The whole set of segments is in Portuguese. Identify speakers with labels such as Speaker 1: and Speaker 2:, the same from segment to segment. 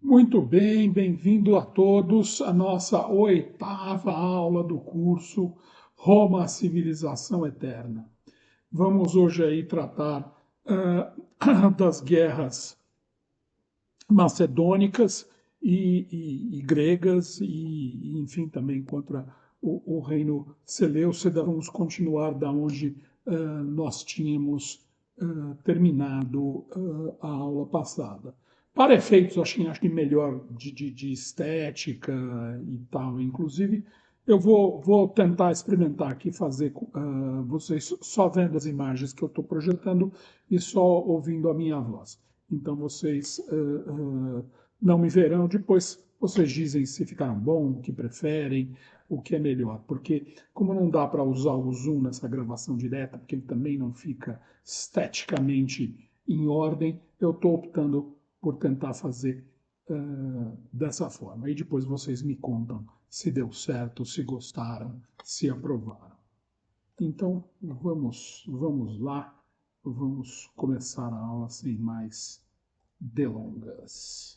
Speaker 1: Muito bem, bem-vindo a todos à nossa oitava aula do curso Roma, a Civilização Eterna. Vamos hoje aí tratar das guerras macedônicas e gregas e, enfim, também contra o reino Seleucida. Vamos continuar da onde nós tínhamos terminado a aula passada. Para efeitos, acho que melhor de estética e tal, inclusive, eu vou tentar experimentar aqui fazer vocês só vendo as imagens que eu estou projetando e só ouvindo a minha voz. Então vocês não me verão. Depois vocês dizem se ficaram bom, o que preferem, o que é melhor. Porque como não dá para usar o zoom nessa gravação direta, porque ele também não fica esteticamente em ordem, eu estou optando por tentar fazer dessa forma. E depois vocês me contam se deu certo, se gostaram, se aprovaram. Então vamos lá, vamos começar a aula sem mais delongas.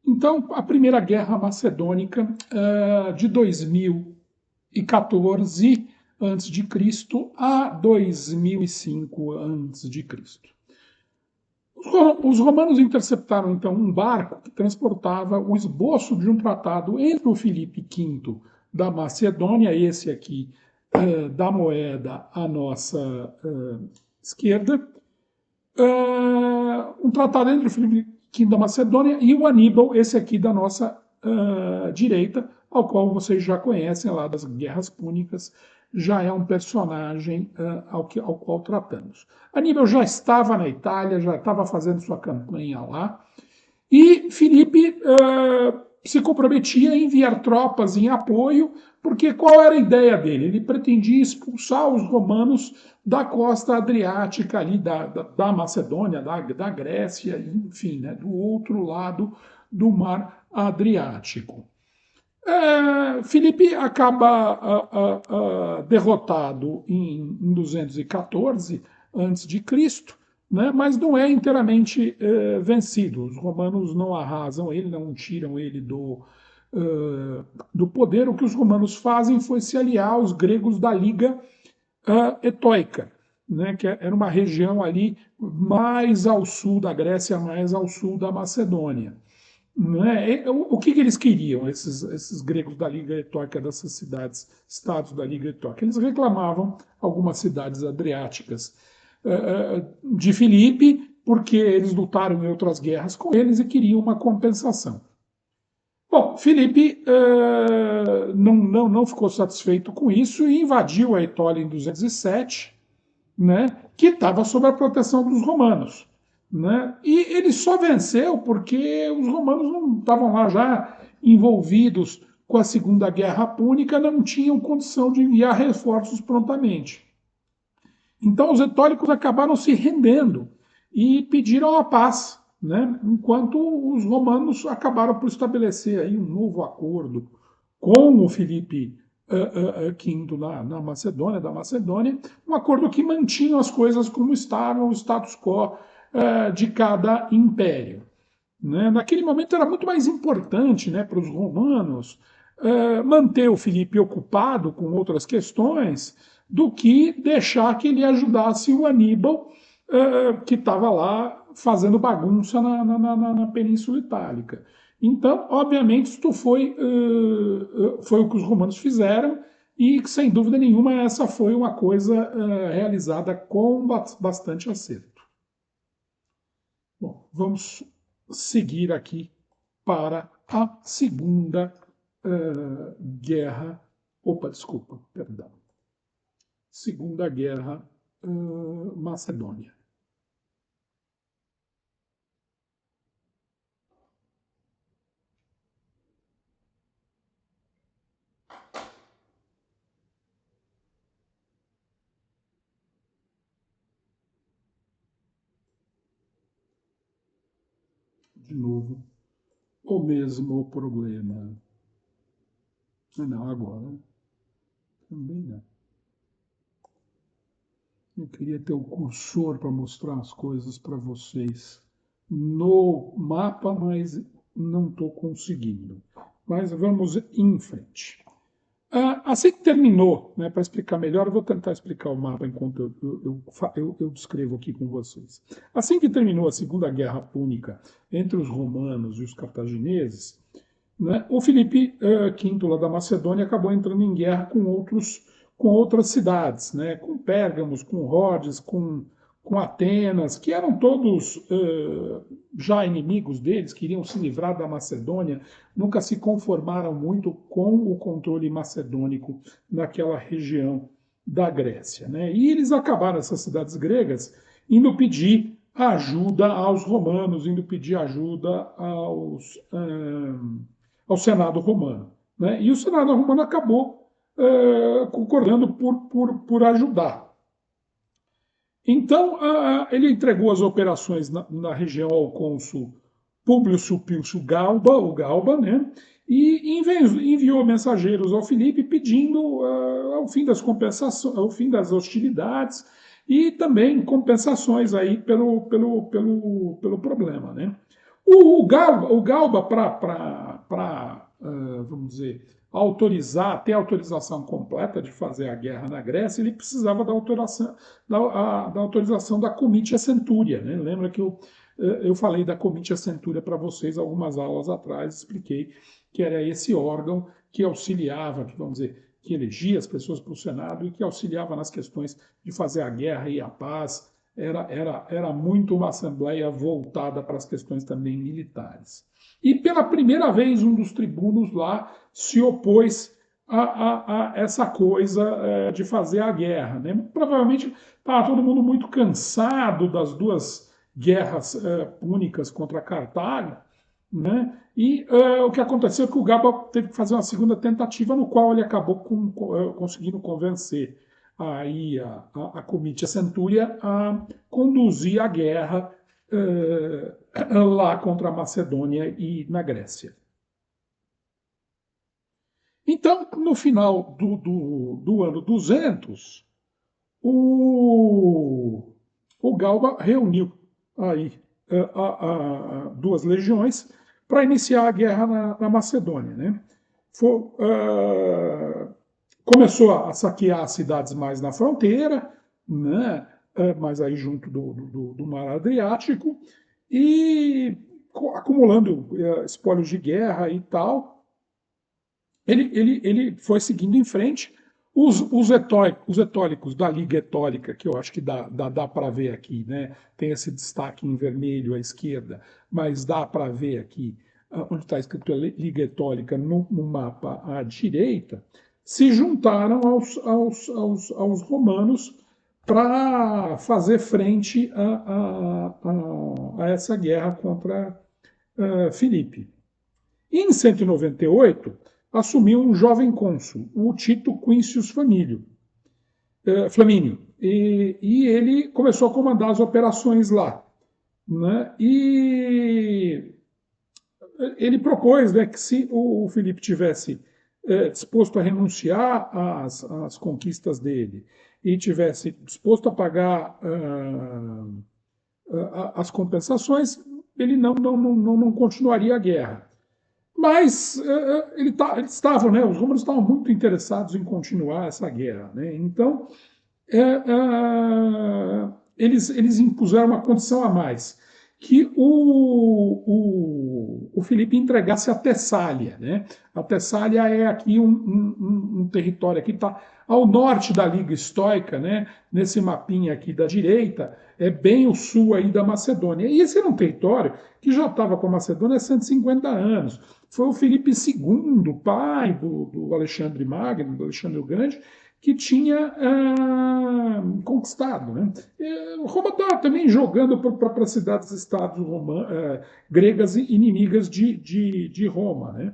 Speaker 1: Então, a Primeira Guerra Macedônica de 2014 a.C. a 2005 a.C. Os romanos interceptaram então um barco que transportava o esboço de um tratado entre o Filipe V da Macedônia, esse aqui da moeda à nossa esquerda, um tratado entre o Filipe V da Macedônia e o Aníbal, esse aqui da nossa direita, ao qual vocês já conhecem lá das Guerras Púnicas, já é um personagem ao qual tratamos. Aníbal já estava na Itália, já estava fazendo sua campanha lá, e Filipe se comprometia a enviar tropas em apoio, porque qual era a ideia dele? Ele pretendia expulsar os romanos da costa adriática ali da Macedônia, da Grécia, enfim, né, do outro lado do mar Adriático. Filipe acaba derrotado em 214 a.C., né, mas não é inteiramente vencido. Os romanos não arrasam ele, não tiram ele do poder. O que os romanos fazem foi se aliar aos gregos da Liga Etóica, né, que era uma região ali mais ao sul da Grécia, mais ao sul da Macedônia. Né? O que eles queriam, esses gregos da Liga Etóica, dessas cidades, estados da Liga Etóica? Eles reclamavam algumas cidades adriáticas de Filipe, porque eles lutaram em outras guerras com eles e queriam uma compensação. Bom, Filipe não ficou satisfeito com isso e invadiu a Etólia em 207, né, que estava sob a proteção dos romanos. Né? E ele só venceu porque os romanos não estavam lá já envolvidos com a Segunda Guerra Púnica, não tinham condição de enviar reforços prontamente. Então os etólicos acabaram se rendendo e pediram a paz, né? Enquanto os romanos acabaram por estabelecer aí um novo acordo com o Filipe V na Macedônia, da Macedônia, um acordo que mantinha as coisas como estavam, o status quo de cada império. Né? Naquele momento era muito mais importante, né, para os romanos manter o Filipe ocupado com outras questões do que deixar que ele ajudasse o Aníbal, que estava lá fazendo bagunça na Península Itálica. Então, obviamente, isto foi o que os romanos fizeram e, sem dúvida nenhuma, essa foi uma coisa realizada com bastante acerto. Bom, vamos seguir aqui para a Segunda Guerra. Opa, desculpa, perdão. Segunda Guerra Macedônia. De novo, o mesmo problema. Não, agora também não. Eu queria ter o cursor para mostrar as coisas para vocês no mapa, mas não estou conseguindo. Mas vamos em frente. Assim que terminou, né, para explicar melhor, eu vou tentar explicar o mapa enquanto eu descrevo aqui com vocês. Assim que terminou a Segunda Guerra Púnica entre os romanos e os cartagineses, né, o Filipe V lá da Macedônia acabou entrando em guerra com outras cidades, né, com Pérgamos, com Rhodes, com Atenas, que eram todos já inimigos deles, queriam se livrar da Macedônia, nunca se conformaram muito com o controle macedônico naquela região da Grécia. Né? E eles acabaram, essas cidades gregas, indo pedir ajuda aos romanos, indo pedir ajuda ao Senado romano. Né? E o Senado romano acabou concordando por ajudar. Então, ele entregou as operações na região ao cônsul Públio Sulpício Galba, o Galba, né? E enviou mensageiros ao Filipe pedindo ao fim das compensações, ao fim das hostilidades e também compensações aí pelo problema, né? O Galba vamos dizer, ter autorização completa de fazer a guerra na Grécia, ele precisava da autorização da Comitia Centúria. Né? Lembra que eu falei da Comitia Centúria para vocês algumas aulas atrás, expliquei que era esse órgão que auxiliava, que vamos dizer, que elegia as pessoas para o Senado e que auxiliava nas questões de fazer a guerra e a paz. Era muito uma assembleia voltada para as questões também militares. E pela primeira vez um dos tribunos lá se opôs a essa coisa de fazer a guerra. Né? Provavelmente estava todo mundo muito cansado das duas guerras púnicas contra Cartago, né? E o que aconteceu é que o Galba teve que fazer uma segunda tentativa, no qual ele acabou conseguindo convencer aí a Comitia Centúria a conduzir a guerra lá contra a Macedônia e na Grécia. Então, no final do ano 200, o Galba reuniu aí duas legiões para iniciar a guerra na Macedônia. Né? Começou a saquear as cidades mais na fronteira, né? Mais aí junto do Mar Adriático, e acumulando espólios de guerra e tal. Ele foi seguindo em frente. Os etólicos da Liga Etólica, que eu acho que dá para ver aqui, né? Tem esse destaque em vermelho à esquerda, mas dá para ver aqui, onde está escrito Liga Etólica no mapa à direita, se juntaram aos romanos para fazer frente a essa guerra contra Filipe. Em 198, assumiu um jovem cônsul, o Tito Quincius Flamínio, e ele começou a comandar as operações lá. Né? E ele propôs, né, que se o Filipe tivesse disposto a renunciar às conquistas dele e tivesse disposto a pagar as compensações, ele não continuaria a guerra. Mas eles estavam, né, os romanos estavam muito interessados em continuar essa guerra. Né? Então, eles impuseram uma condição a mais, que o Filipe entregasse a Tessália. Né? A Tessália é aqui um território que está ao norte da Liga Estoica, né? Nesse mapinha aqui da direita, é bem o sul aí da Macedônia. E esse era um território que já estava com a Macedônia há 150 anos. Foi o Filipe II, pai do Alexandre Magno, do Alexandre o Grande, que tinha conquistado. Né? Roma estava também jogando para as cidades-estados gregas inimigas de Roma. Né?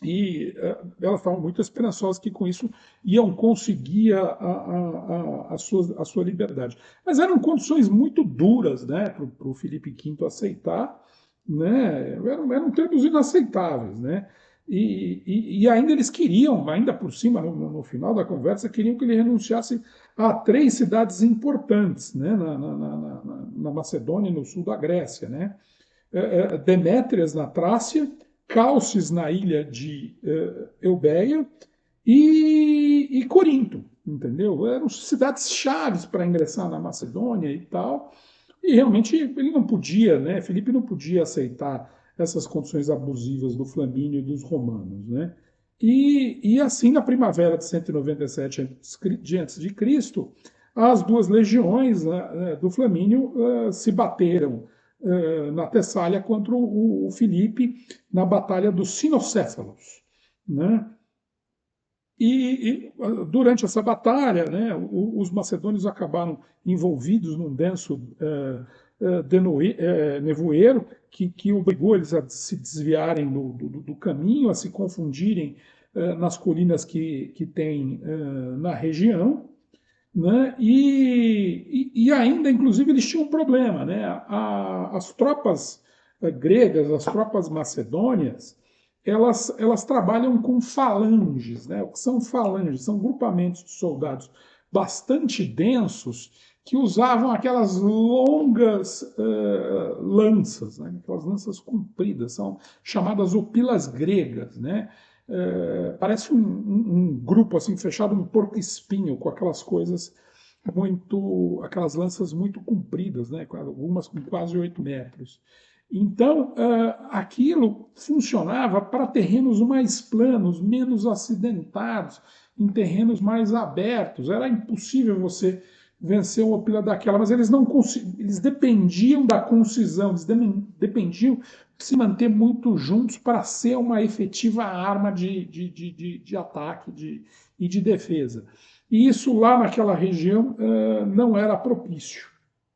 Speaker 1: E elas estavam muito esperançosas que com isso iam conseguir a sua liberdade. Mas eram condições muito duras, né, para o Filipe V aceitar, né? Eram termos inaceitáveis, né? E ainda eles queriam, ainda por cima, no final da conversa, queriam que ele renunciasse a três cidades importantes, né? Na Macedônia e no sul da Grécia, né? Demétrias na Trácia, Calcis na ilha de Eubeia e Corinto, entendeu? Eram cidades chaves para ingressar na Macedônia e tal. E realmente ele não podia, né? Felipe não podia aceitar essas condições abusivas do Flamínio e dos romanos, né? E assim, na primavera de 197 antes de Cristo, as duas legiões, né, do Flamínio se bateram na Tessália contra o Filipe na Batalha dos Sinocéfalos, né? Durante essa batalha, né, os macedônios acabaram envolvidos num denso nevoeiro que obrigou eles a se desviarem do caminho, a se confundirem nas colinas que tem na região, né? E ainda, inclusive, eles tinham um problema, né? As tropas gregas, as tropas macedônias, elas trabalham com falanges, né? O que são falanges? São grupamentos de soldados bastante densos que usavam aquelas longas lanças, né? Aquelas lanças compridas, são chamadas opilas gregas, né? Parece um grupo assim fechado, um porco-espinho, com aquelas coisas muito, aquelas lanças muito compridas, né? Algumas com quase 8 metros. Então, aquilo funcionava para terrenos mais planos, menos acidentados, em terrenos mais abertos. Era impossível você vencer uma pila daquela, mas eles não eles dependiam da concisão, eles dependiam de se manter muito juntos para ser uma efetiva arma de ataque e de defesa. E isso lá naquela região não era propício,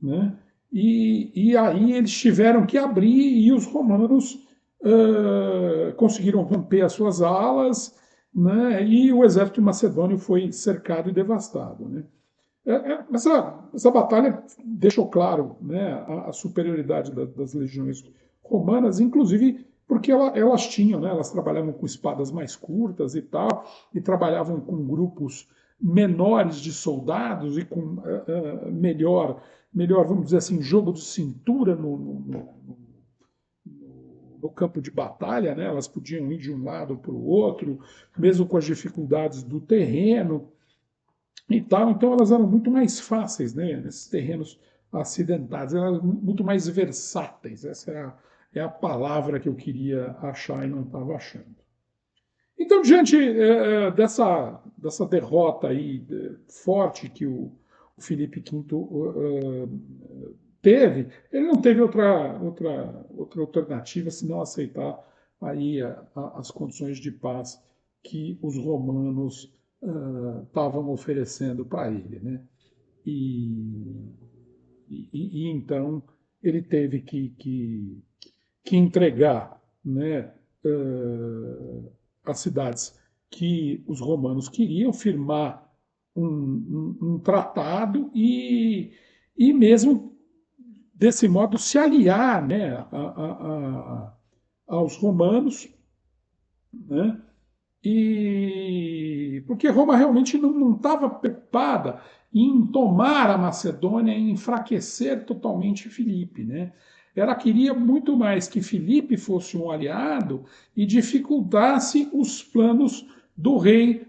Speaker 1: né? E aí eles tiveram que abrir e os romanos conseguiram romper as suas alas, né? E o exército macedônio foi cercado e devastado, né? Essa batalha deixou claro, né, a superioridade das legiões romanas, inclusive porque elas tinham, né, elas trabalhavam com espadas mais curtas e tal, e trabalhavam com grupos menores de soldados e com melhor, vamos dizer assim, jogo de cintura no campo de batalha, né? Elas podiam ir de um lado para o outro, mesmo com as dificuldades do terreno e tal. Então elas eram muito mais fáceis, né, nesses terrenos acidentados, elas eram muito mais versáteis. Essa é a palavra que eu queria achar e não estava achando. Então, diante dessa derrota aí forte que o Felipe V teve, ele não teve outra alternativa senão aceitar aí as condições de paz que os romanos estavam oferecendo para ele, né? E, e então ele teve que entregar, né, as cidades que os romanos queriam, firmar um tratado e mesmo desse modo se aliar, né, aos romanos, né? E porque Roma realmente não estava preocupada em tomar a Macedônia e enfraquecer totalmente Filipe, né? Ela queria muito mais que Filipe fosse um aliado e dificultasse os planos do reino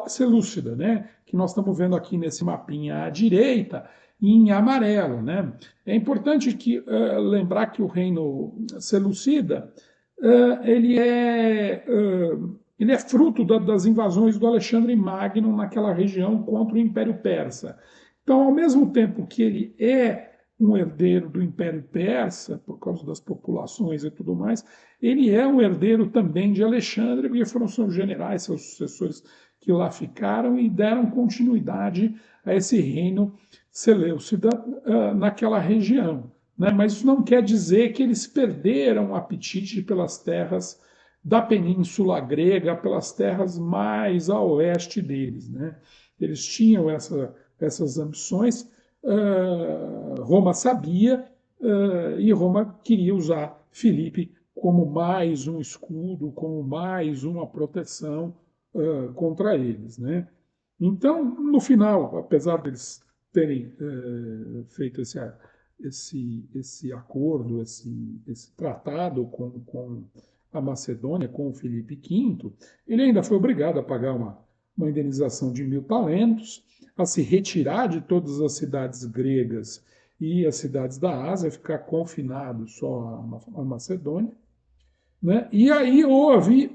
Speaker 1: Selúcida, né? Que nós estamos vendo aqui nesse mapinha à direita em amarelo, né? É importante lembrar que o reino Seleucida ele é fruto das invasões do Alexandre Magno naquela região contra o Império Persa. Então, ao mesmo tempo que ele é um herdeiro do Império Persa, por causa das populações e tudo mais, ele é um herdeiro também de Alexandre, porque foram seus generais, seus sucessores que lá ficaram e deram continuidade a esse reino seleucida naquela região, né? Mas isso não quer dizer que eles perderam o apetite pelas terras da Península Grega, pelas terras mais a oeste deles, né? Eles tinham essas ambições. Roma sabia e Roma queria usar Filipe como mais um escudo, como mais uma proteção contra eles, né? Então, no final, apesar deles terem feito esse acordo, esse tratado com a Macedônia, com o Filipe V, ele ainda foi obrigado a pagar uma indenização de 1.000 talentos, a se retirar de todas as cidades gregas e as cidades da Ásia, ficar confinado só à Macedônia, né? E aí houve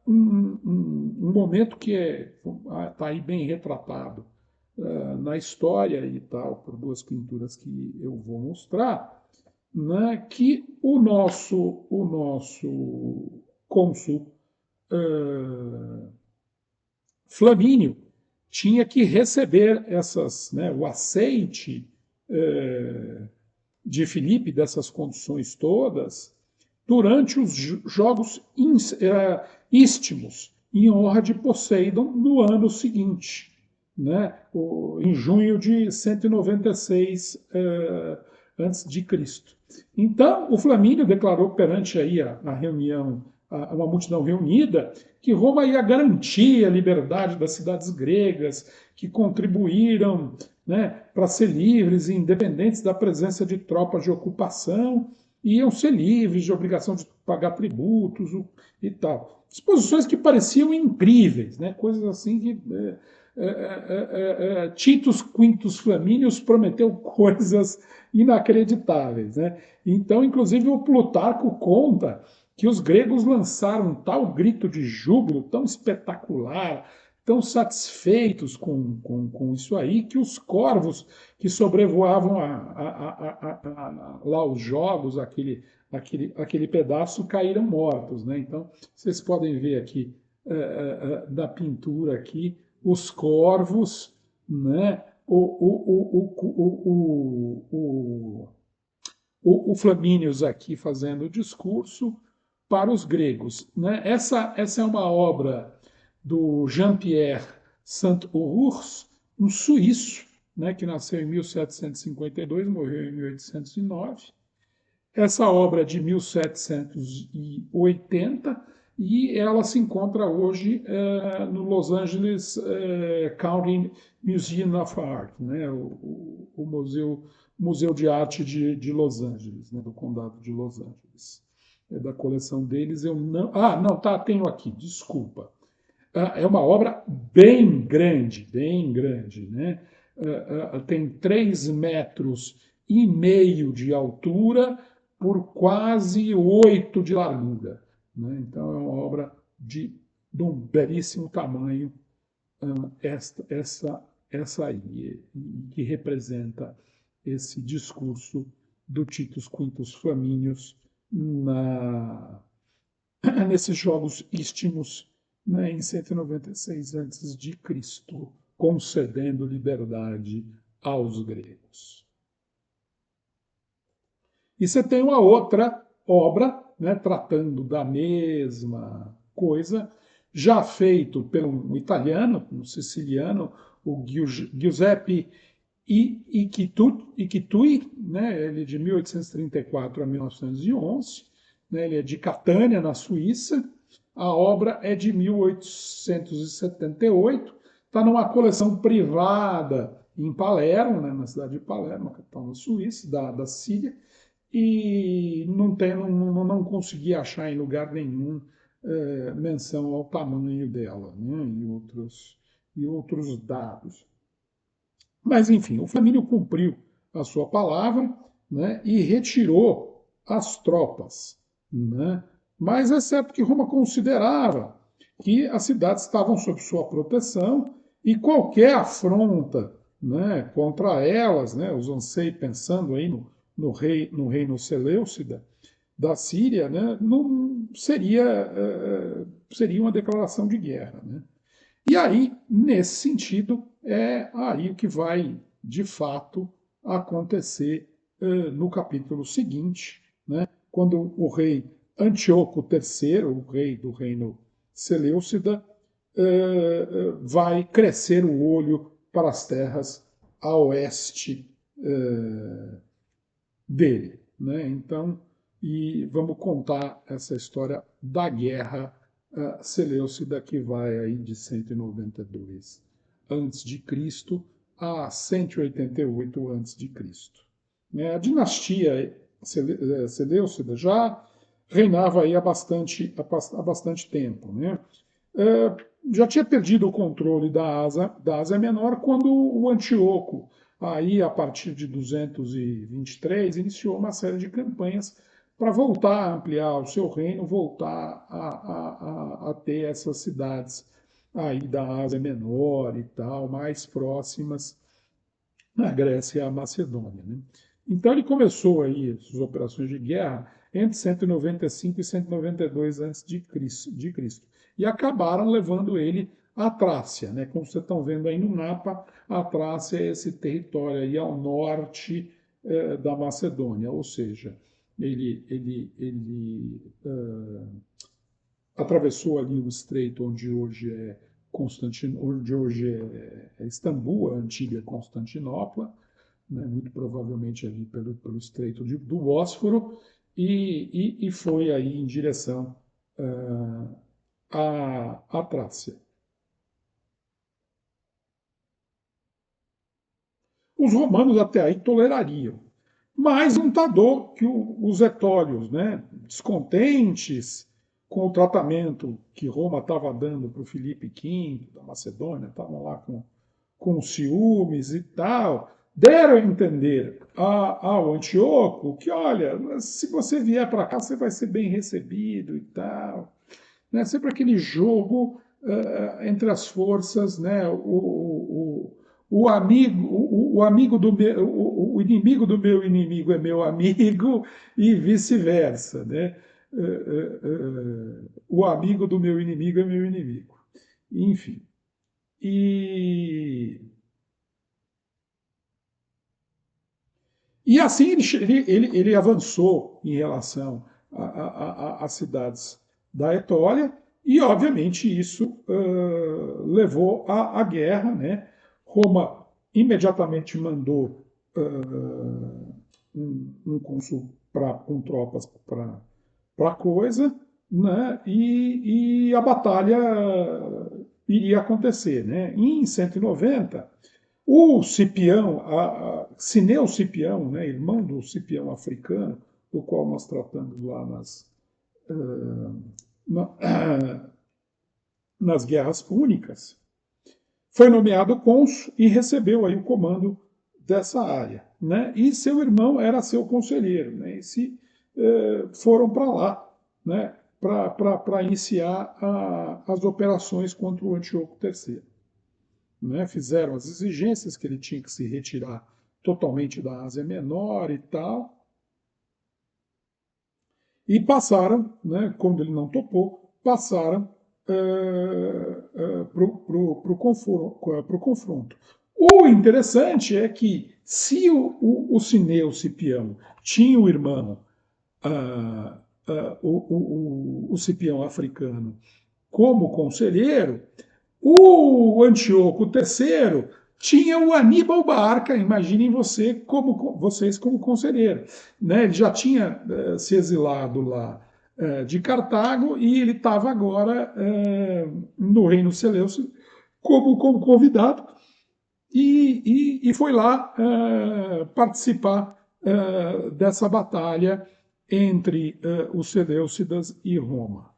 Speaker 1: um momento que está aí bem retratado na história e tal, por duas pinturas que eu vou mostrar, né? Que o nosso cônsul Flamínio tinha que receber né, o aceite de Filipe, dessas condições todas, durante os Jogos Istmos, em honra de Poseidon, no ano seguinte, né, em junho de 196 a.C. Então, o Flamínio declarou perante aí a reunião, uma multidão reunida, que Roma ia garantir a liberdade das cidades gregas, que contribuíram, né, para ser livres e independentes da presença de tropas de ocupação, iam ser livres de obrigação de pagar tributos e tal. Disposições que pareciam incríveis, né? Coisas assim que Titus Quintus Flaminius prometeu coisas inacreditáveis, né? Então, inclusive, o Plutarco conta que os gregos lançaram um tal grito de júbilo tão espetacular, tão satisfeitos com isso aí, que os corvos que sobrevoavam lá os jogos, aquele pedaço, caíram mortos, né? Então, vocês podem ver aqui da pintura aqui os corvos, né? O Flamínios aqui fazendo o discurso para os gregos, né? Essa é uma obra do Jean-Pierre Saint-Ours, um suíço, né, que nasceu em 1752, morreu em 1809. Essa obra é de 1780 e ela se encontra hoje no Los Angeles County Museum of Art, né, o Museu de Arte de Los Angeles, né, do Condado de Los Angeles. É da coleção deles. Eu não. Ah, não, tá, tenho aqui, desculpa. É uma obra bem grande, né? Tem 3,5 metros de altura por quase 8 de largura, né? Então é uma obra de um belíssimo tamanho, essa aí, que representa esse discurso do Titus Quintus Flaminius nesses Jogos Istmos, né, em 196 a.C., concedendo liberdade aos gregos. E você tem uma outra obra, né, tratando da mesma coisa, já feito por um italiano, um siciliano, o Giuseppe Iquitui, né, ele é de 1834 a 1911, né, ele é de Catânia, na Suíça. A obra é de 1878, está numa coleção privada em Palermo, né, na cidade de Palermo, capital da Suíça, da Síria, e não consegui achar em lugar nenhum menção ao tamanho dela, né, e outros dados. Mas, enfim, o Flamínio cumpriu a sua palavra, né, e retirou as tropas, né? Mas é certo que Roma considerava que as cidades estavam sob sua proteção e qualquer afronta, né, contra elas, né, os ansei pensando aí no reino Seleucida da Síria, né, não seria uma declaração de guerra, né? E aí, nesse sentido, é aí o que vai, de fato, acontecer no capítulo seguinte, né, quando o rei Antíoco III, o rei do reino Seleucida, vai crescer o olho para as terras a oeste dele, né? Então, e vamos contar essa história da guerra Seleucida que vai aí de 192 antes de Cristo a 188 antes de Cristo. A dinastia Seleucida já reinava aí há bastante tempo, né? É, já tinha perdido o controle da Ásia Menor quando o Antíoco, aí a partir de 223, iniciou uma série de campanhas para voltar a ampliar o seu reino, voltar a ter essas cidades aí da Ásia Menor e tal, mais próximas na Grécia e a Macedônia, né? Então ele começou aí suas operações de guerra entre 195 e 192 a.C. E acabaram levando ele à Trácia, né? Como vocês estão vendo aí no mapa, a Trácia é esse território aí ao norte da Macedônia, ou seja, ele atravessou ali o estreito onde hoje é onde hoje é Istambul, a antiga Constantinopla, né, muito provavelmente ali pelo estreito do Bósforo, e foi aí em direção à Trácia. Os romanos até aí tolerariam, mas um tador que os etólios, né, descontentes com o tratamento que Roma estava dando para o Filipe V da Macedônia, estavam lá com ciúmes e tal, deram a entender ao Antíoco que, olha, se você vier para cá, você vai ser bem recebido e tal. Né? Sempre aquele jogo entre as forças, né? O amigo do meu, o inimigo do meu inimigo é meu amigo e vice-versa, né? O amigo do meu inimigo é meu inimigo. Enfim. E E assim ele avançou em relação às cidades da Etólia, e obviamente isso levou à guerra. Né? Roma imediatamente mandou um cônsul com tropas para a coisa, né? E a batalha iria acontecer. Né? Em 190, o Cipião, Cineu Cipião, né, irmão do Cipião africano, do qual nós tratamos lá nas guerras púnicas, foi nomeado cônsul e recebeu aí o comando dessa área. Né? E seu irmão era seu conselheiro. Né? E se foram para lá, né, para iniciar as operações contra o Antíoco III. Né? Fizeram as exigências que ele tinha que se retirar totalmente da Ásia Menor e tal, e passaram, né, quando ele não topou, passaram para o confronto. O interessante é que se o Cineu Cipião tinha o irmão, o Cipião africano, como conselheiro, o Antíoco III tinha o Aníbal Barca, imaginem vocês como conselheiro. Né? Ele já tinha se exilado lá de Cartago e ele estava agora no Reino Seleucida como convidado e foi lá participar dessa batalha entre os Seleucidas e Roma.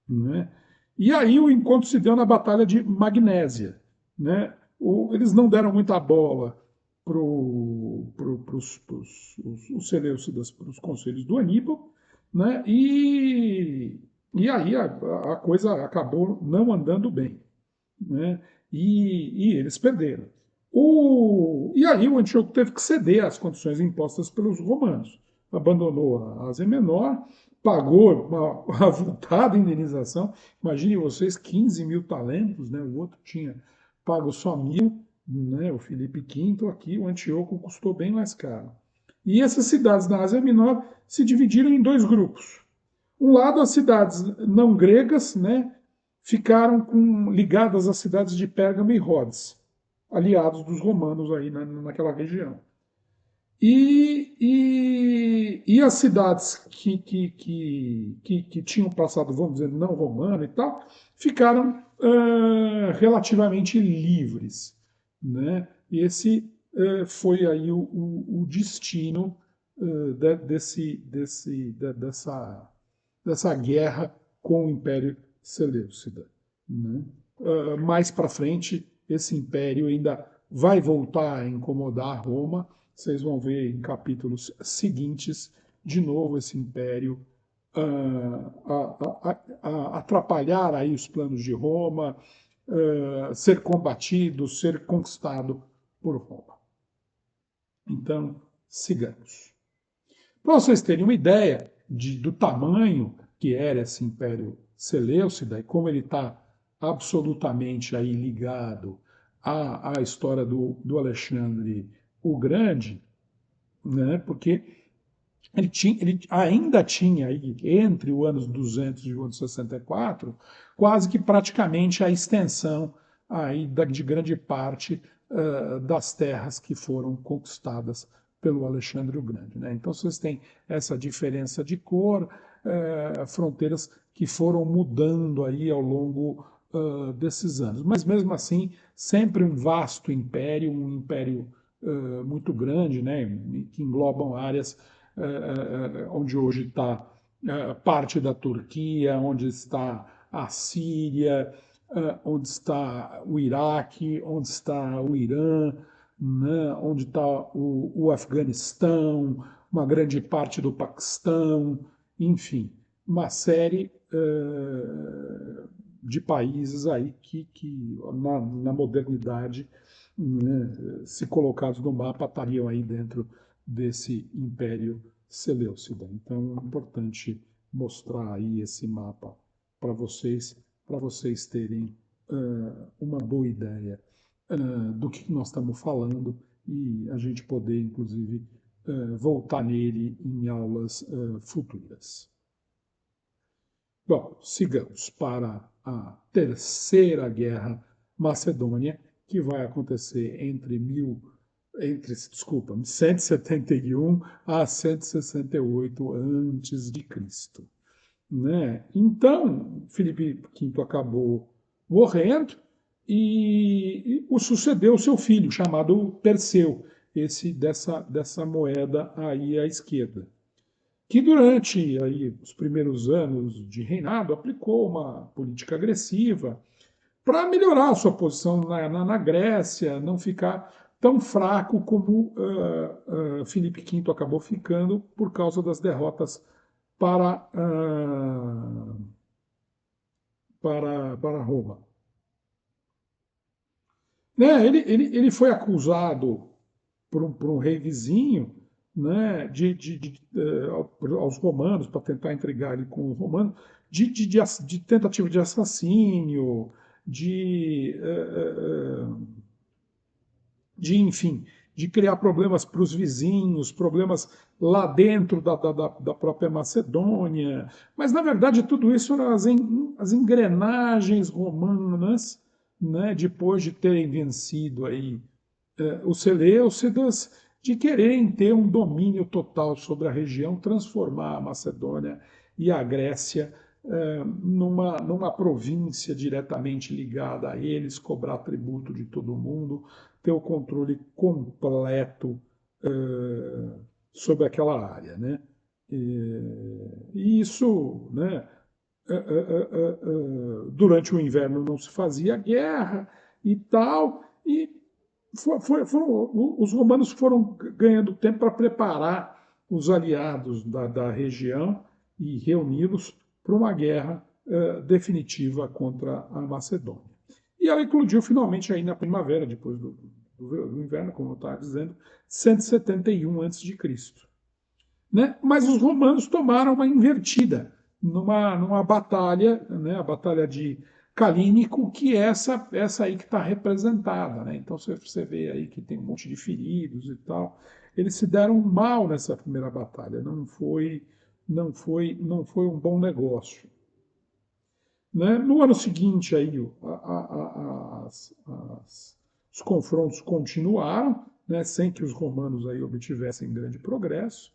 Speaker 1: Né? E aí o encontro se deu na Batalha de Magnésia. Né? Eles não deram muita bola para os Seleucidas, para os conselhos do Aníbal, né? E aí a coisa acabou não andando bem. Né? E eles perderam. E aí o Antíoco teve que ceder às condições impostas pelos romanos. Abandonou a Ásia Menor, pagou uma avultada indenização. Imaginem vocês, 15 mil talentos, né? O outro tinha pago só 1.000, né? O Filipe V, aqui o Antíoco custou bem mais caro. E essas cidades da Ásia Menor se dividiram em dois grupos. Um lado, as cidades não gregas, né, ficaram ligadas às cidades de Pérgamo e Rhodes, aliados dos romanos aí naquela região. E as cidades que tinham passado, vamos dizer, não romano e tal, ficaram relativamente livres, né? E esse foi aí o destino dessa guerra com o Império Seleucida, né? Mais para frente, esse império ainda vai voltar a incomodar Roma. Vocês vão ver em capítulos seguintes, de novo, esse império atrapalhar aí os planos de Roma, ser combatido, ser conquistado por Roma. Então, sigamos. Para vocês terem uma ideia do tamanho que era esse Império Seleucida e como ele está absolutamente aí ligado à história do Alexandre o Grande, né? Porque ele ainda tinha aí, entre o ano 200 e o ano 64, quase que praticamente a extensão aí de grande parte das terras que foram conquistadas pelo Alexandre o Grande, né? Então vocês têm essa diferença de cor, fronteiras que foram mudando aí ao longo desses anos. Mas mesmo assim, sempre um vasto império, um império muito grande, né? Que englobam áreas onde hoje está parte da Turquia, onde está a Síria, onde está o Iraque, onde está o Irã, né, onde está o Afeganistão, uma grande parte do Paquistão, enfim, uma série de países aí que na modernidade, né, se colocados no mapa, estariam aí dentro desse Império Seleucida. Então é importante mostrar aí esse mapa para vocês terem uma boa ideia do que nós estamos falando e a gente poder, inclusive, voltar nele em aulas futuras. Bom, sigamos para a Terceira Guerra Macedônia, que vai acontecer desculpa, 171 a 168 antes de Cristo, né? Então, Filipe V acabou morrendo e o sucedeu seu filho, chamado Perseu, esse dessa moeda aí à esquerda, que durante aí, os primeiros anos de reinado aplicou uma política agressiva para melhorar a sua posição na Grécia, não ficar tão fraco como Filipe V acabou ficando por causa das derrotas para, para Roma. Né, ele foi acusado por um rei vizinho, né, aos romanos, para tentar intrigar ele com os romanos, de tentativa de assassínio, enfim, de criar problemas para os vizinhos, problemas lá dentro da própria Macedônia. Mas, na verdade, tudo isso eram as engrenagens romanas, né, depois de terem vencido aí os Seleucidas, de quererem ter um domínio total sobre a região, transformar a Macedônia e a Grécia numa província diretamente ligada a eles, cobrar tributo de todo mundo, ter o controle completo sobre aquela área, né? E isso, né? Durante o inverno não se fazia guerra e tal, e os romanos foram ganhando tempo para preparar os aliados da região e reuni-los para uma guerra definitiva contra a Macedônia. E ela eclodiu finalmente aí na primavera, depois do inverno, como eu estava dizendo, 171 a.C. Né? Mas os romanos tomaram uma invertida numa batalha, né? A batalha de Calínico, que é essa aí que está representada. Né? Então você vê aí que tem um monte de feridos e tal. Eles se deram mal nessa primeira batalha, não foi um bom negócio. Né? No ano seguinte, aí, os confrontos continuaram, né, sem que os romanos aí obtivessem grande progresso.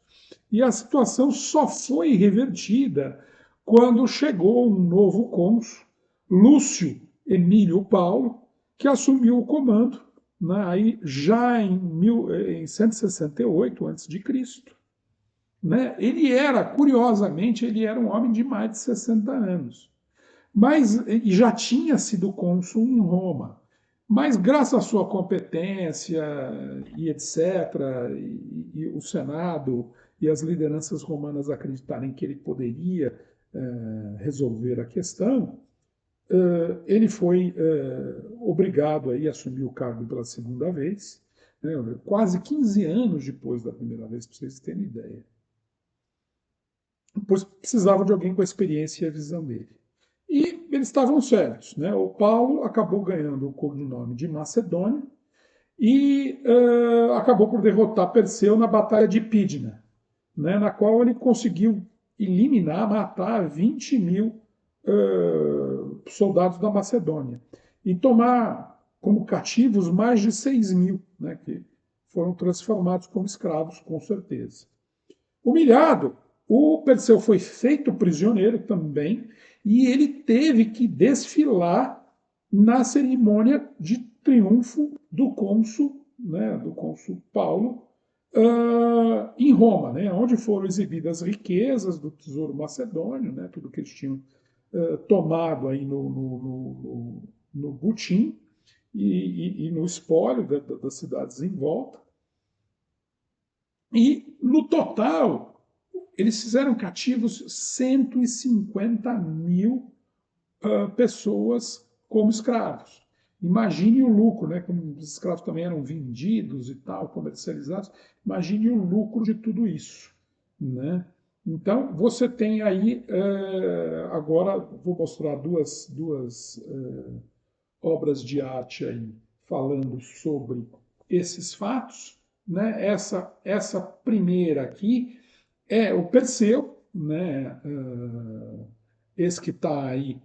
Speaker 1: E a situação só foi revertida quando chegou um novo cônsul, Lúcio Emílio Paulo, que assumiu o comando, né, aí já em 168 a.C., né? Ele era, curiosamente, ele era um homem de mais de 60 anos, mas e já tinha sido cônsul em Roma. Mas graças à sua competência e etc., e o Senado e as lideranças romanas acreditarem que ele poderia resolver a questão, ele foi obrigado aí a assumir o cargo pela segunda vez, né, quase 15 anos depois da primeira vez, para vocês terem ideia. Pois precisava de alguém com a experiência e a visão dele. E eles estavam certos, né? O Paulo acabou ganhando o cognome de Macedônia e acabou por derrotar Perseu na Batalha de Pídna, né? Na qual ele conseguiu eliminar, matar 20 mil soldados da Macedônia e tomar como cativos mais de 6 mil, né? Que foram transformados como escravos, com certeza. Humilhado, o Perseu foi feito prisioneiro também e ele teve que desfilar na cerimônia de triunfo do cônsul, né, do cônsul Paulo, em Roma, né, onde foram exibidas as riquezas do tesouro macedônio, né, tudo que eles tinham tomado aí no butim e no espólio das cidades em volta. E, no total, eles fizeram cativos 150 mil pessoas como escravos. Imagine o lucro, né? Como os escravos também eram vendidos e tal, comercializados. Imagine o lucro de tudo isso, né? Então, você tem aí, agora vou mostrar duas obras de arte aí falando sobre esses fatos, né? Essa primeira aqui é o Perseu, né? Esse que está aí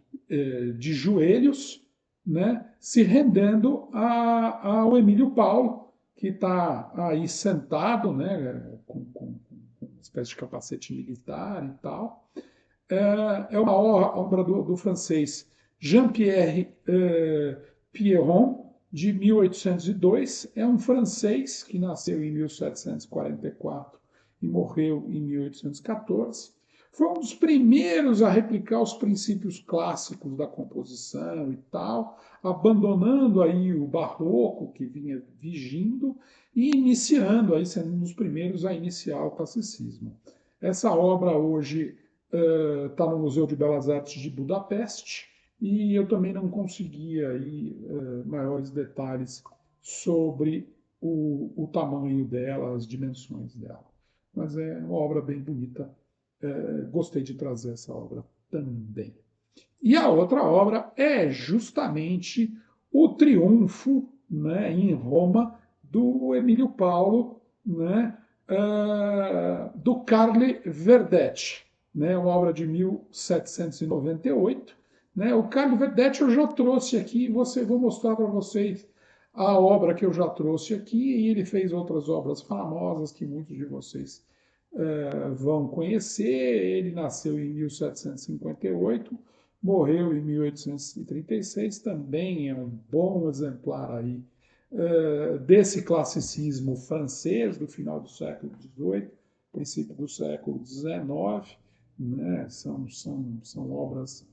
Speaker 1: de joelhos, né? Se rendendo ao Emílio Paulo, que está aí sentado, né? Com uma espécie de capacete militar e tal. É uma obra do francês Jean-Pierre Pierron, de 1802. É um francês que nasceu em 1744 e morreu em 1814. Foi um dos primeiros a replicar os princípios clássicos da composição e tal, abandonando aí o barroco que vinha vigindo e iniciando, aí sendo um dos primeiros a iniciar o classicismo. Essa obra hoje está no Museu de Belas Artes de Budapeste e eu também não consegui aí maiores detalhes sobre o tamanho dela, as dimensões dela. Mas é uma obra bem bonita. Gostei de trazer essa obra também. E a outra obra é justamente o triunfo, né, em Roma do Emílio Paulo, né, do Carlo Verdetti, né, uma obra de 1798. Né. O Carlo Verdetti eu já trouxe aqui, vou mostrar para vocês a obra que eu já trouxe aqui, e ele fez outras obras famosas que muitos de vocês vão conhecer. Ele nasceu em 1758, morreu em 1836, também é um bom exemplar aí desse classicismo francês do final do século XVIII, princípio do século XIX, né? São obras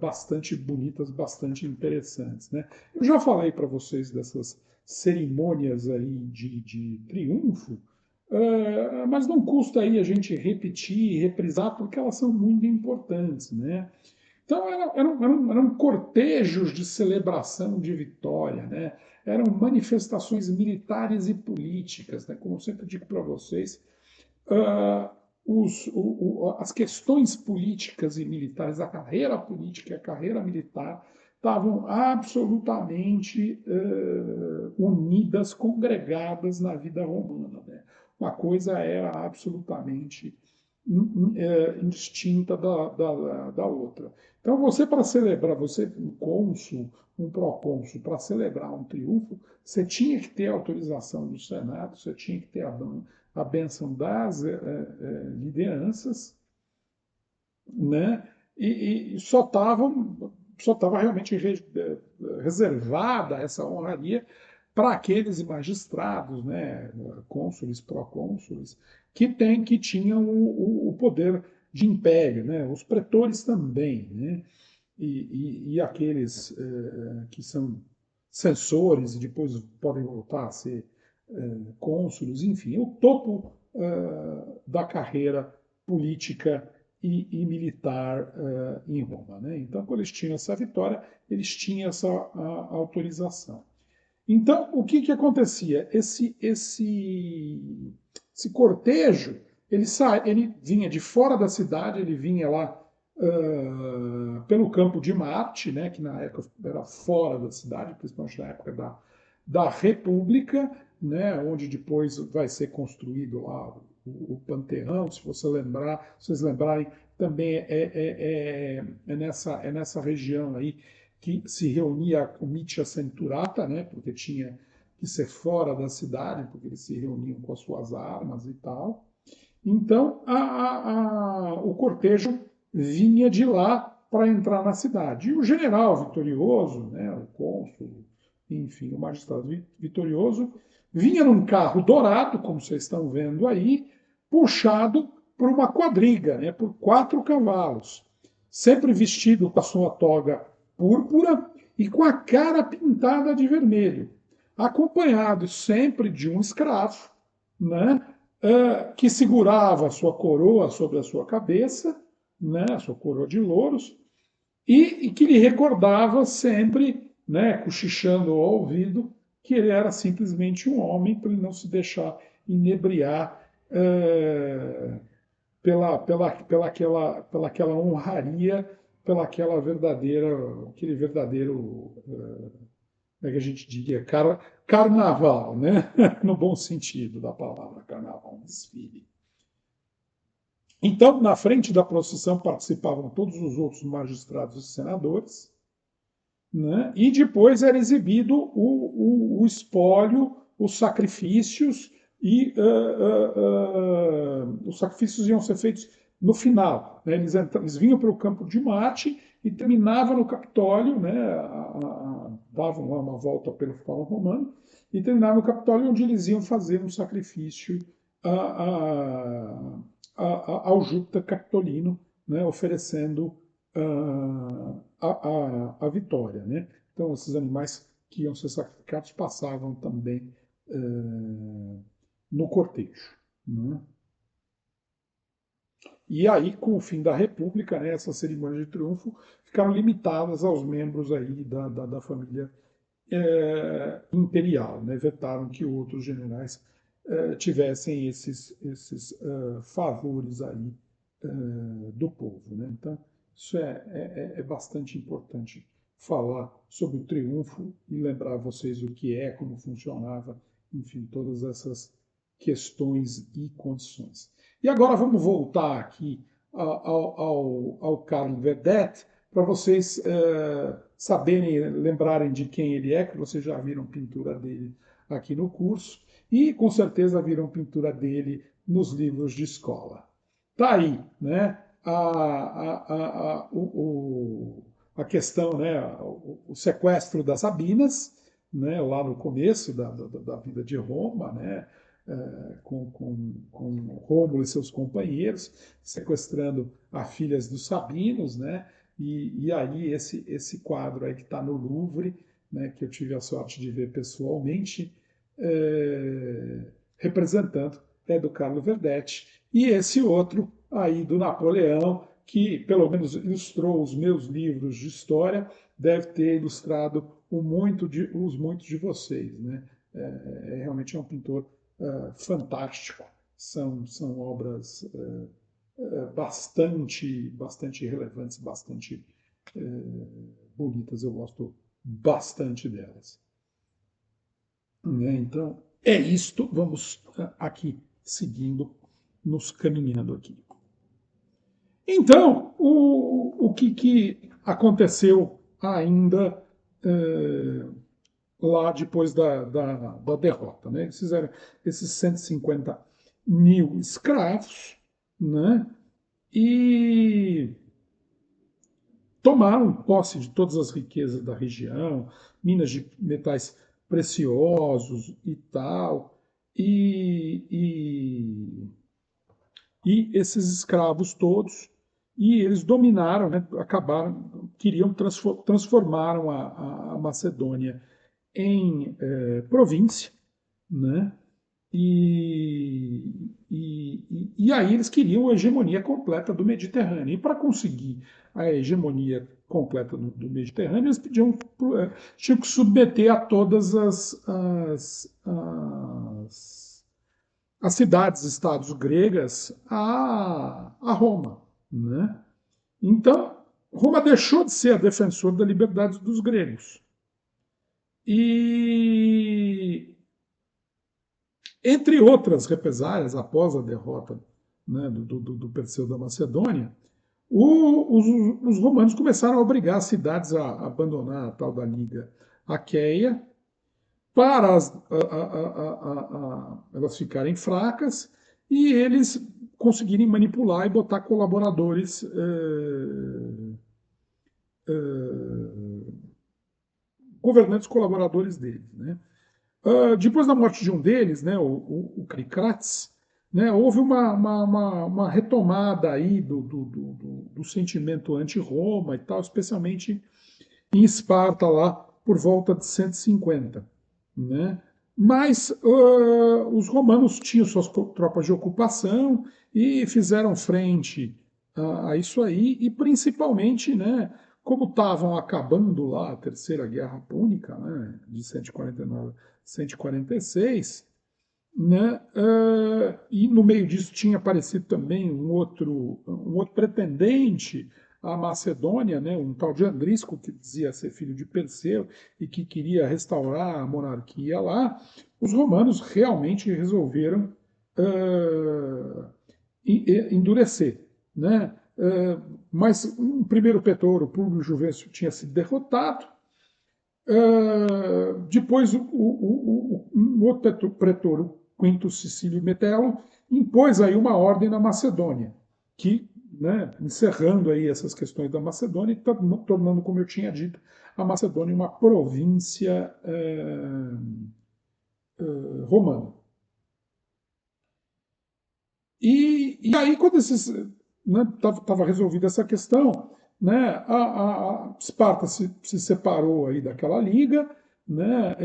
Speaker 1: bastante bonitas, bastante interessantes, né? Eu já falei para vocês dessas cerimônias aí de triunfo, mas não custa aí a gente repetir e reprisar, porque elas são muito importantes, né? Então eram cortejos de celebração de vitória, né? Eram manifestações militares e políticas, né? Como eu sempre digo para vocês, as questões políticas e militares, a carreira política e a carreira militar estavam absolutamente unidas, congregadas na vida romana, né? Uma coisa era absolutamente indistinta da outra. Então, você, para celebrar, você, um cônsul, um procônsul, para celebrar um triunfo, você tinha que ter a autorização do Senado, você tinha que ter a bênção das lideranças, né? E só estava realmente reservada essa honraria para aqueles magistrados, né, cônsules, procônsules, que tinham o poder de império, né, os pretores também, né, e aqueles que são censores e depois podem voltar a ser cônsules, enfim, o topo da carreira política e militar em Roma. Né? Então, quando eles tinham essa vitória, eles tinham essa autorização. Então, o que acontecia? Esse cortejo, ele vinha de fora da cidade, ele vinha lá pelo Campo de Marte, né, que na época era fora da cidade, principalmente na época da República, né, onde depois vai ser construído lá o Panteão, se você lembrar, se vocês lembrarem, também é nessa região aí que se reunia a comitia centurata, né, porque tinha que ser fora da cidade, porque eles se reuniam com as suas armas e tal. Então, o cortejo vinha de lá para entrar na cidade. E o general vitorioso, né, o cônsul, enfim, o magistrado vitorioso, vinha num carro dourado, como vocês estão vendo aí, puxado por uma quadriga, né, por 4 cavalos, sempre vestido com a sua toga púrpura e com a cara pintada de vermelho, acompanhado sempre de um escravo, né, que segurava a sua coroa sobre a sua cabeça, né, a sua coroa de louros, e que lhe recordava sempre, né, cochichando ao ouvido, que ele era simplesmente um homem para ele não se deixar inebriar pela aquela honraria, aquele verdadeiro, como é que a gente diria, carnaval, né? No bom sentido da palavra carnaval, um desfile. Então, na frente da procissão participavam todos os outros magistrados e senadores, né? E depois era exibido o espólio, os sacrifícios, e os sacrifícios iam ser feitos no final. Né? Eles vinham para o campo de Marte e terminavam no Capitólio, né? Davam lá uma volta pelo Fórum Romano, e terminavam no Capitólio, onde eles iam fazer um sacrifício ao Júpiter Capitolino, né? Oferecendo a vitória. Né? Então, esses animais que iam ser sacrificados passavam também no cortejo. Né? E aí, com o fim da República, né, essas cerimônias de triunfo ficaram limitadas aos membros aí da família imperial. Né? Vetaram que outros generais tivessem esses favores aí do povo. Né? Então, isso é bastante importante falar sobre o triunfo e lembrar vocês o que é, como funcionava, enfim, todas essas questões e condições. E agora vamos voltar aqui ao Carlo Verdet, para vocês saberem, lembrarem de quem ele é, que vocês já viram pintura dele aqui no curso, e com certeza viram pintura dele nos livros de escola. Tá aí, né? A questão, né? O sequestro das Sabinas, né? Lá no começo da vida de Roma, né? Com Rômulo e seus companheiros, sequestrando as filhas dos Sabinos, né? E aí esse quadro aí que está no Louvre, né? Que eu tive a sorte de ver pessoalmente, representando é do Carlo Verdetti, e esse outro aí do Napoleão, que pelo menos ilustrou os meus livros de história, deve ter ilustrado os muitos de vocês. Né? Realmente é um pintor fantástico, são obras bastante relevantes, bastante bonitas, eu gosto bastante delas. Né? Então, é isto, vamos aqui seguindo, nos caminhando aqui. Então, o que aconteceu ainda eh, lá depois da derrota? Né? Eles fizeram esses 150 mil escravos, né? E tomaram posse de todas as riquezas da região, minas de metais preciosos e tal. E, e esses escravos todos, e eles dominaram, né, acabaram, queriam transformaram a Macedônia em província, né? E aí eles queriam a hegemonia completa do Mediterrâneo. E para conseguir a hegemonia completa do Mediterrâneo, eles tinham que submeter a todas as cidades-estados gregas a Roma. Né? Então, Roma deixou de ser a defensora da liberdade dos gregos. E, entre outras represálias, após a derrota, né, do Perseu da Macedônia, os romanos começaram a obrigar as cidades a abandonar a tal da Liga Aqueia para elas ficarem fracas e eles conseguirem manipular e botar colaboradores governantes colaboradores deles. Né? Depois da morte de um deles, né, o Caricrates, né, houve uma retomada aí do sentimento anti-Roma e tal, especialmente em Esparta, lá por volta de 150. Né? Mas os romanos tinham suas tropas de ocupação e fizeram frente a isso aí, e principalmente, né, como estavam acabando lá a Terceira Guerra Púnica, né, de 149 a 146, né, e no meio disso tinha aparecido também um outro pretendente à Macedônia, né, um tal de Andrisco, que dizia ser filho de Perseu e que queria restaurar a monarquia lá. Os romanos realmente resolveram endurecer. Né? Mas um primeiro pretor, o Públio Juvencio, tinha sido derrotado. Depois, um outro pretor, o Quinto Cecílio Metelo, impôs aí uma ordem na Macedônia, que, né, encerrando aí essas questões da Macedônia, tornando, como eu tinha dito, a Macedônia uma província romana. E aí, quando estava resolvida essa questão, né, a Esparta se separou aí daquela liga, né,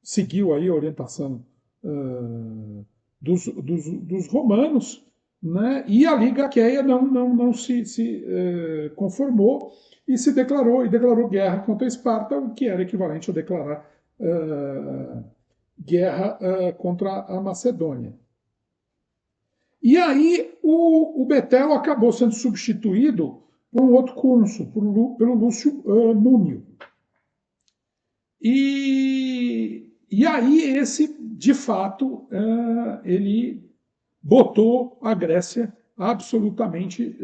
Speaker 1: seguiu aí a orientação dos romanos, né, e a Liga Aqueia não se conformou e declarou guerra contra a Esparta, o que era equivalente a declarar guerra contra a Macedônia. E aí o Betelo acabou sendo substituído por um outro cônsul, pelo Lúcio Múmio. E aí esse, de fato, ele botou a Grécia absolutamente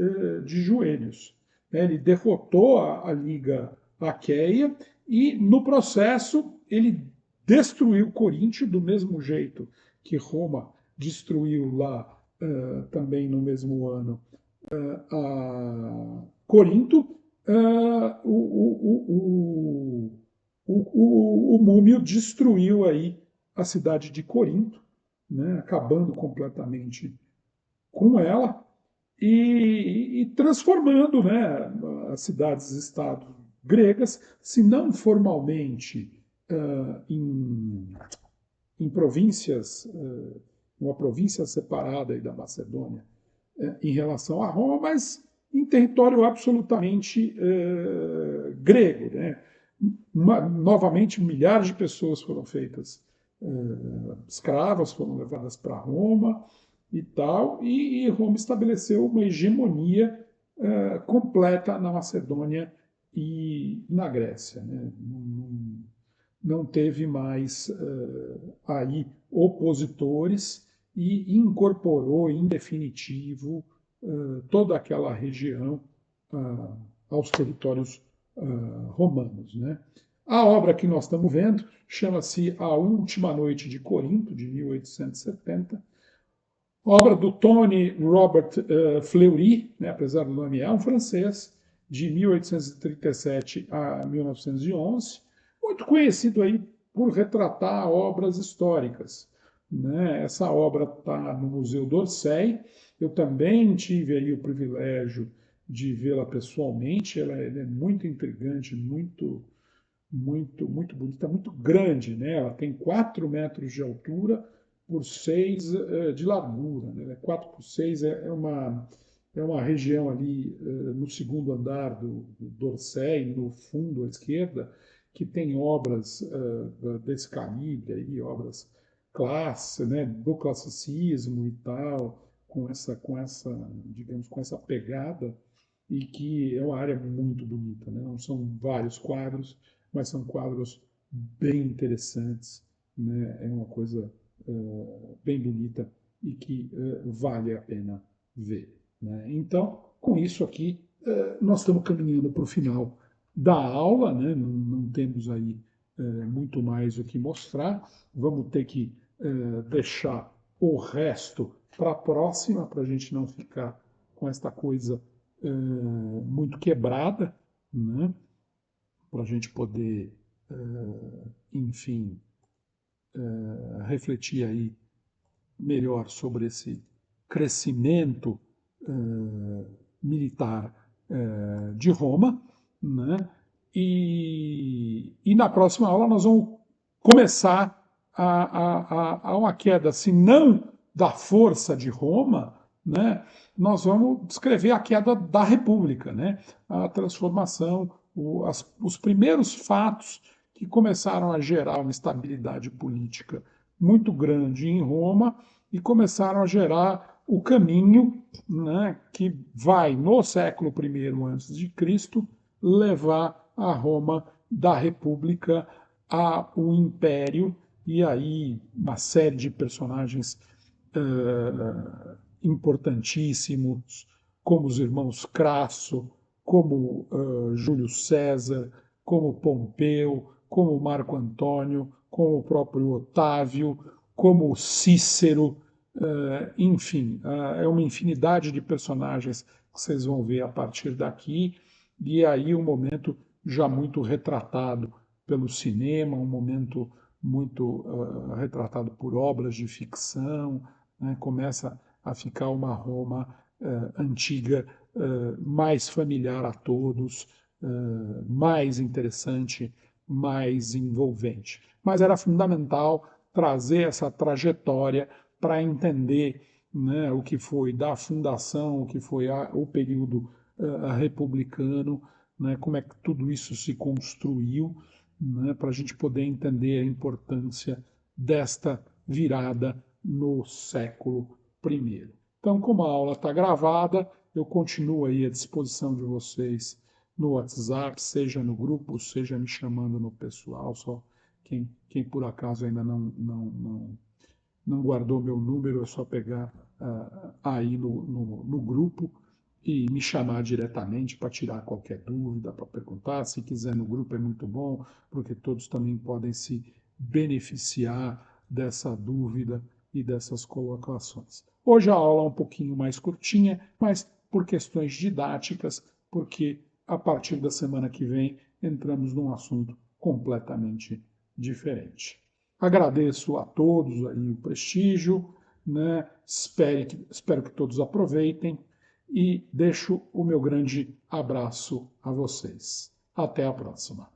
Speaker 1: de joelhos. Ele derrotou a Liga Aqueia e, no processo, ele destruiu Corinto do mesmo jeito que Roma destruiu lá também no mesmo ano a Corinto. O Múmio destruiu aí a cidade de Corinto, né, acabando completamente com ela e transformando, né, as cidades-estado gregas, se não formalmente em províncias, uma província separada aí da Macedônia em relação a Roma, mas em território absolutamente grego. Né? Novamente, milhares de pessoas foram feitas escravas, foram levadas para Roma e tal, e Roma estabeleceu uma hegemonia completa na Macedônia e na Grécia. Né? Não teve mais aí opositores e incorporou em definitivo toda aquela região aos territórios romanos, né? A obra que nós estamos vendo chama-se A Última Noite de Corinto, de 1870, obra do Tony Robert Fleury, né, apesar do nome é um francês, de 1837 a 1911, muito conhecido aí por retratar obras históricas, né? Essa obra está no Museu d'Orsay. Eu também tive aí o privilégio de vê-la pessoalmente. Ela é muito intrigante, muito bonita, muito grande, né? Ela tem 4 metros de altura por 6 de largura, né? 4 por 6 é uma região ali no segundo andar do D'Orsay, no fundo à esquerda, que tem obras desse calibre, aí, obras né, do classicismo e tal, digamos, com essa pegada, e que é uma área muito bonita, né? Não são vários quadros, mas são quadros bem interessantes, né? É uma coisa bem bonita e que vale a pena ver, né? Então, com isso aqui, nós estamos caminhando para o final da aula, né? Não temos aí muito mais o que mostrar. Vamos ter que deixar o resto para a próxima, para a gente não ficar com esta coisa muito quebrada, né? Para a gente poder, enfim, refletir aí melhor sobre esse crescimento militar de Roma, né? E na próxima aula nós vamos começar a uma queda, se não da força de Roma, né? Nós vamos descrever a queda da República, né? A transformação, os primeiros fatos que começaram a gerar uma estabilidade política muito grande em Roma e começaram a gerar o caminho, né, que vai, no século I a.C., levar a Roma da República ao Império, e aí uma série de personagens importantíssimos, como os irmãos Crasso, como Júlio César, como Pompeu, como Marco Antônio, como o próprio Otávio, como Cícero, enfim, é uma infinidade de personagens que vocês vão ver a partir daqui, e aí um momento já muito retratado pelo cinema, um momento muito retratado por obras de ficção, né? Começa a ficar uma Roma antiga mais familiar a todos, mais interessante, mais envolvente. Mas era fundamental trazer essa trajetória para entender, né, o que foi da fundação, o que foi o período republicano, né, como é que tudo isso se construiu, né, para a gente poder entender a importância desta virada no século I. Então, como a aula está gravada, eu continuo aí à disposição de vocês no WhatsApp, seja no grupo, seja me chamando no pessoal, só quem por acaso ainda não guardou meu número, é só pegar aí no grupo e me chamar diretamente para tirar qualquer dúvida, para perguntar. Se quiser no grupo é muito bom, porque todos também podem se beneficiar dessa dúvida e dessas colocações. Hoje a aula é um pouquinho mais curtinha, mas por questões didáticas, porque a partir da semana que vem entramos num assunto completamente diferente. Agradeço a todos aí o prestígio, né? Espero que todos aproveitem e deixo o meu grande abraço a vocês. Até a próxima.